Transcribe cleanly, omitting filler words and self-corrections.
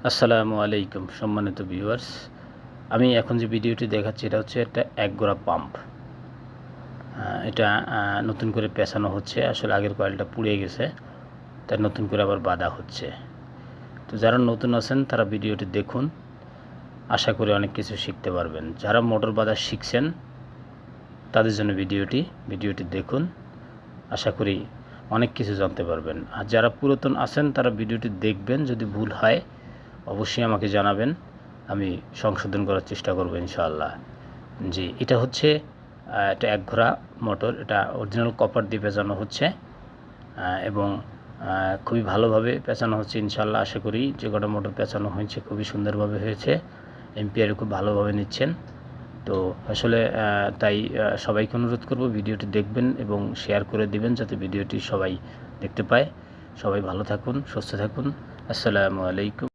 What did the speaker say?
আসসালামু আলাইকুম সম্মানিত ভিউয়ার্স, আমি এখন যে ভিডিওটি দেখাচ্ছি এটা হচ্ছে একটা একগোড়া পাম্প। এটা নতুন করে পেঁচানো হচ্ছে। আসলে আগের কয়েলটা পুড়ে গেছে, তাই নতুন করে আবার বাঁধা হচ্ছে। তো যারা নতুন আছেন তারা ভিডিওটি দেখুন, আশা করি অনেক কিছু শিখতে পারবেন। যারা মোটর বাঁধা শিখছেন তাদের জন্য ভিডিওটি দেখুন, আশা করি অনেক কিছু জানতে পারবেন। আর যারা পুরাতন আছেন তারা ভিডিওটি দেখবেন, যদি ভুল হয় অবশ্যই আমাকে জানাবেন, আমি সংশোধন করার চেষ্টা করব ইনশাআল্লাহ। জি, এটা হচ্ছে এটা একঘোড়া মোটর। এটা অরিজিনাল কপার দিয়ে পেঁচানো হচ্ছে এবং খুবই ভালোভাবে পেঁচানো হচ্ছে ইনশাআল্লাহ। আশা করি যে কটা মোটর পেঁচানো হয়েছে খুবই সুন্দরভাবে হয়েছে, এম্পিয়ারে খুব ভালোভাবে নিচ্ছেন। তো আসলে তাই সবাইকে অনুরোধ করব ভিডিওটি দেখবেন এবং শেয়ার করে দিবেন যাতে ভিডিওটি সবাই দেখতে পায়। সবাই ভালো থাকুন, সুস্থ থাকুন। আসসালামু আলাইকুম।